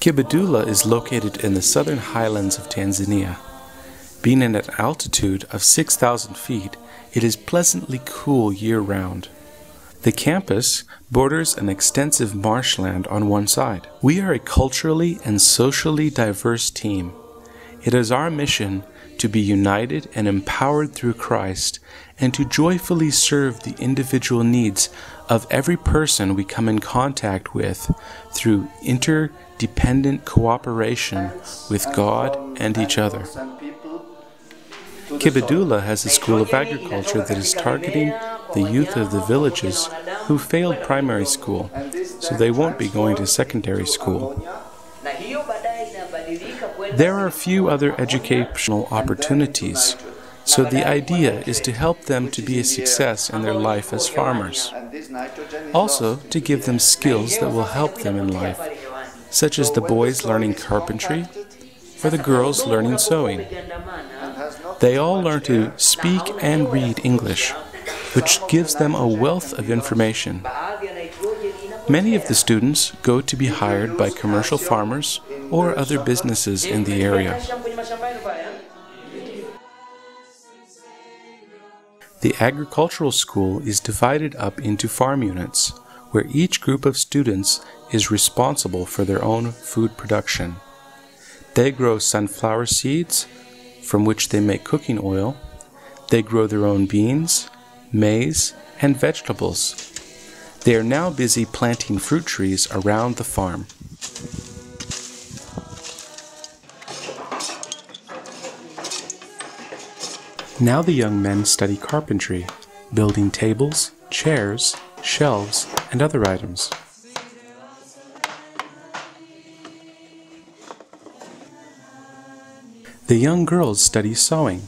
Kibidula is located in the southern highlands of Tanzania. Being at an altitude of 6,000 feet, it is pleasantly cool year-round. The campus borders an extensive marshland on one side. We are a culturally and socially diverse team. It is our mission to be united and empowered through Christ and to joyfully serve the individual needs of every person we come in contact with through interdependent cooperation with God and each other. Kibidula has a school of agriculture that is targeting the youth of the villages who failed primary school, so they won't be going to secondary school. There are few other educational opportunities, so the idea is to help them to be a success in their life as farmers. Also, to give them skills that will help them in life, such as the boys learning carpentry or the girls learning sewing. They all learn to speak and read English, which gives them a wealth of information. Many of the students go to be hired by commercial farmers or other businesses in the area. The agricultural school is divided up into farm units, where each group of students is responsible for their own food production. They grow sunflower seeds, from which they make cooking oil. They grow their own beans, maize, and vegetables. They are now busy planting fruit trees around the farm. Now the young men study carpentry, building tables, chairs, shelves, and other items. The young girls study sewing.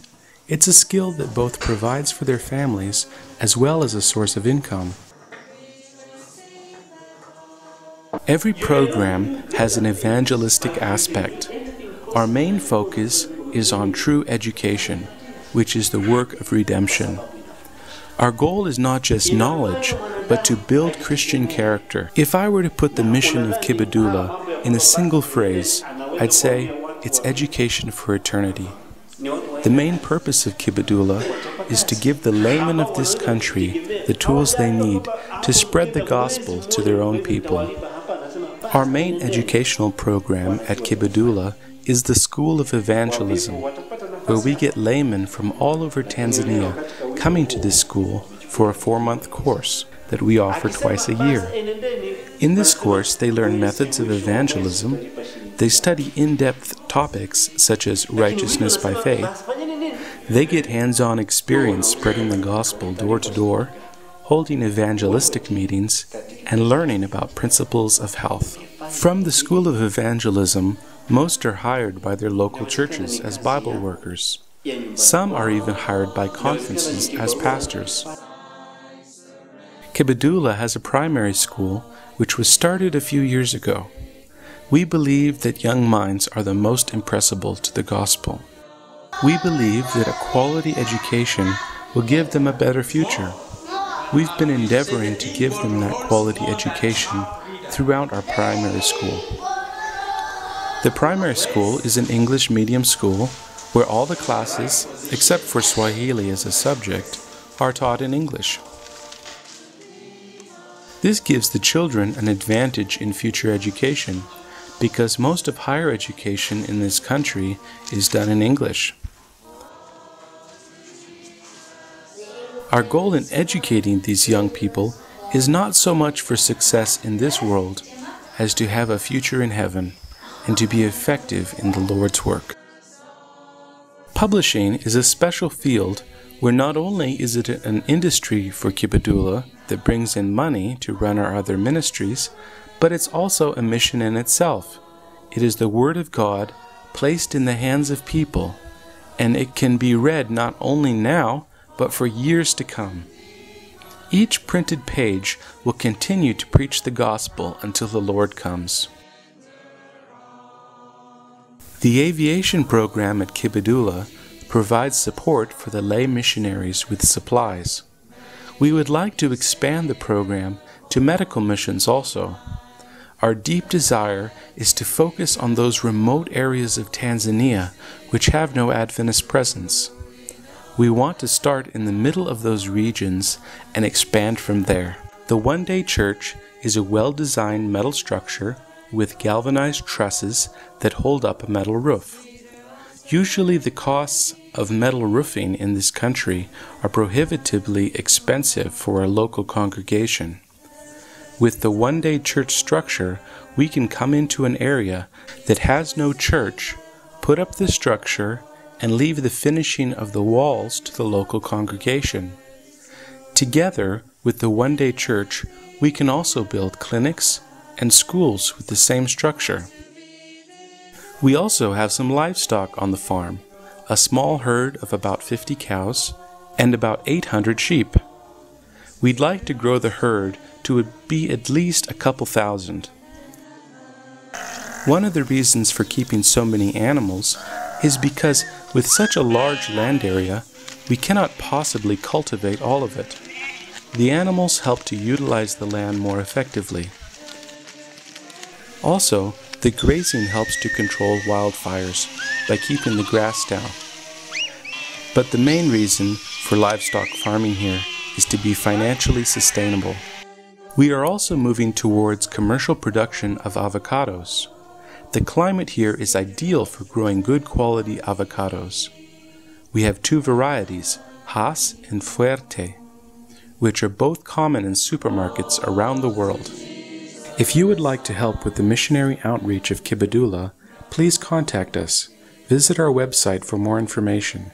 It's a skill that both provides for their families as well as a source of income. Every program has an evangelistic aspect. Our main focus is on true education, which is the work of redemption. Our goal is not just knowledge, but to build Christian character. If I were to put the mission of Kibidula in a single phrase, I'd say it's education for eternity. The main purpose of Kibidula is to give the laymen of this country the tools they need to spread the gospel to their own people. Our main educational program at Kibidula is the School of Evangelism, where we get laymen from all over Tanzania coming to this school for a 4-month course that we offer twice a year. In this course, they learn methods of evangelism. They study in-depth topics such as righteousness by faith. They get hands-on experience spreading the gospel door to door, holding evangelistic meetings, and learning about principles of health. From the School of Evangelism, most are hired by their local churches as Bible workers. Some are even hired by conferences as pastors. Kibidula has a primary school which was started a few years ago. We believe that young minds are the most impressible to the gospel. We believe that a quality education will give them a better future. We've been endeavoring to give them that quality education throughout our primary school. The primary school is an English medium school where all the classes, except for Swahili as a subject, are taught in English. This gives the children an advantage in future education because most of higher education in this country is done in English. Our goal in educating these young people is not so much for success in this world as to have a future in heaven and to be effective in the Lord's work. Publishing is a special field where not only is it an industry for Kibidula that brings in money to run our other ministries, but it's also a mission in itself. It is the Word of God placed in the hands of people, and it can be read not only now, but for years to come. Each printed page will continue to preach the gospel until the Lord comes. The Aviation program at Kibidula provides support for the lay missionaries with supplies. We would like to expand the program to medical missions also. Our deep desire is to focus on those remote areas of Tanzania which have no Adventist presence. We want to start in the middle of those regions and expand from there. The one-day church is a well-designed metal structure with galvanized trusses that hold up a metal roof. Usually the costs of metal roofing in this country are prohibitively expensive for a local congregation. With the one-day church structure, we can come into an area that has no church, put up the structure, and leave the finishing of the walls to the local congregation. Together with the one-day church, we can also build clinics and schools with the same structure. We also have some livestock on the farm, a small herd of about 50 cows and about 800 sheep. We'd like to grow the herd to be at least a couple thousand. One of the reasons for keeping so many animals is because with such a large land area, we cannot possibly cultivate all of it. The animals help to utilize the land more effectively. Also, the grazing helps to control wildfires by keeping the grass down. But the main reason for livestock farming here is to be financially sustainable. We are also moving towards commercial production of avocados. The climate here is ideal for growing good quality avocados. We have two varieties, Hass and Fuerte, which are both common in supermarkets around the world. If you would like to help with the missionary outreach of Kibidula, please contact us. Visit our website for more information.